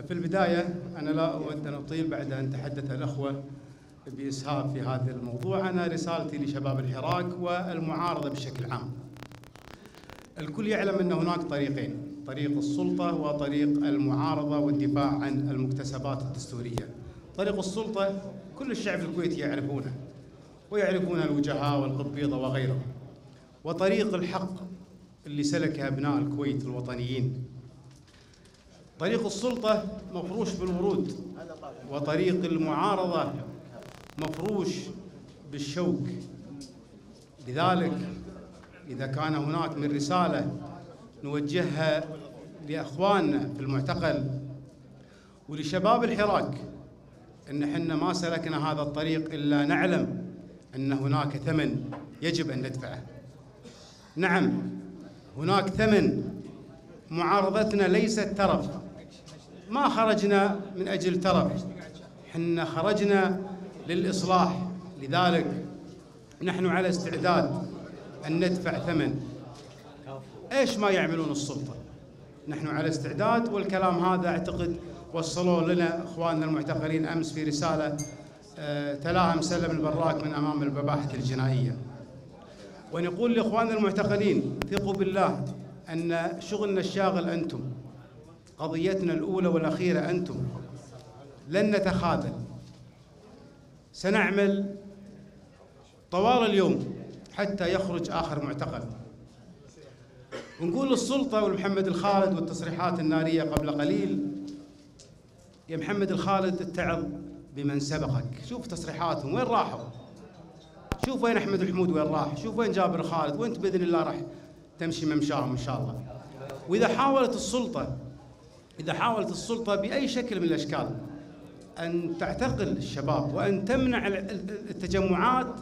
في البداية أنا لا أود أن أطيل بعد أن تحدث الأخوة بإسهاب في هذا الموضوع. أنا رسالتي لشباب الحراك والمعارضة بشكل عام. الكل يعلم أن هناك طريقين، طريق السلطة وطريق المعارضة والدفاع عن المكتسبات الدستورية. طريق السلطة كل الشعب الكويتي يعرفونه ويعرفون الوجهاء والقبيضة وغيره، وطريق الحق اللي سلكها أبناء الكويت الوطنيين. طريق السلطة مفروش بالورود، وطريق المعارضة مفروش بالشوك. لذلك إذا كان هناك من رسالة نوجهها لأخواننا في المعتقل ولشباب الحراك أن احنا ما سلكنا هذا الطريق إلا نعلم أن هناك ثمن يجب أن ندفعه. نعم، هناك ثمن. معارضتنا ليست ترف، ما خرجنا من أجل ترف، حنا خرجنا للإصلاح. لذلك نحن على استعداد أن ندفع ثمن إيش ما يعملون السلطة. نحن على استعداد، والكلام هذا أعتقد وصلوا لنا إخواننا المعتقلين أمس في رسالة تلاها مسلم البراك من أمام المباحث الجنائية. ونقول لإخواننا المعتقلين ثقوا بالله أن شغلنا الشاغل أنتم، قضيتنا الأولى والأخيرة أنتم. لن نتخاذل، سنعمل طوال اليوم حتى يخرج آخر معتقل. ونقول للسلطة والمحمد الخالد والتصريحات النارية قبل قليل، يا محمد الخالد اتعظ بمن سبقك. شوف تصريحاتهم وين راحوا، شوف وين أحمد الحمود وين راح، شوف وين جابر خالد، وانت بإذن الله راح تمشي ممشاهم إن شاء الله. وإذا حاولت السلطة بأي شكل من الأشكال أن تعتقل الشباب وأن تمنع التجمعات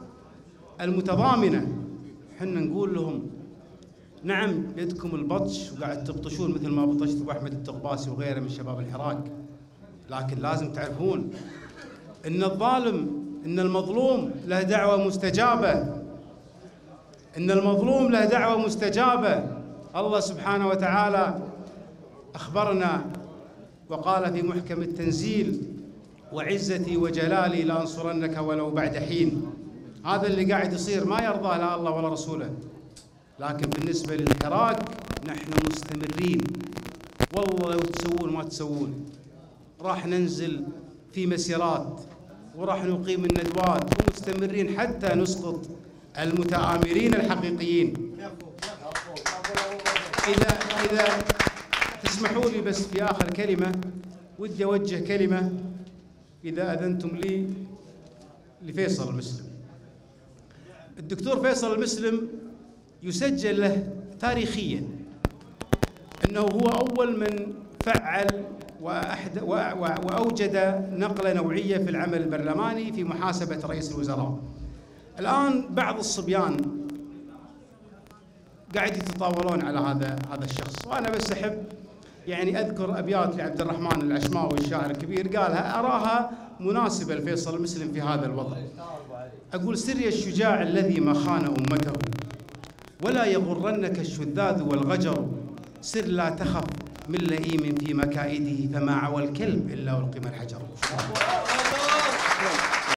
المتضامنة، حنا نقول لهم نعم بيدكم البطش وقاعد تبطشون مثل ما بطشت ابو احمد التقباسي وغيره من شباب الحراك، لكن لازم تعرفون ان الظالم، ان المظلوم له دعوه مستجابه، ان المظلوم له دعوه مستجابه. الله سبحانه وتعالى اخبرنا وقال في محكم التنزيل: وعزتي وجلالي لانصرنك ولو بعد حين. هذا اللي قاعد يصير ما يرضاه لا الله ولا رسوله، لكن بالنسبة للحراك نحن مستمرين. والله لو تسوون ما تسوون راح ننزل في مسيرات وراح نقيم الندوات ومستمرين حتى نسقط المتآمرين الحقيقيين. إذا تسمحوا لي بس في آخر كلمة ودي أوجه كلمة إذا أذنتم لي لفيصل المسلم. الدكتور فيصل المسلم يسجل له تاريخيا أنه هو أول من فعل وأوجد نقلة نوعية في العمل البرلماني في محاسبة رئيس الوزراء. الآن بعض الصبيان قاعد يتطاولون على هذا الشخص، وأنا بس أحب يعني أذكر أبيات لعبد الرحمن العشماوي الشاعر الكبير قالها أراها مناسبة لفيصل المسلم في هذا الوضع. أقول: سري الشجاع الذي ما خان أمته، ولا يغرنك الشذاذ والغجر، سر لا تخف من لئيم في مكائده، فما عوى الكلب إلا ألقم الحجر.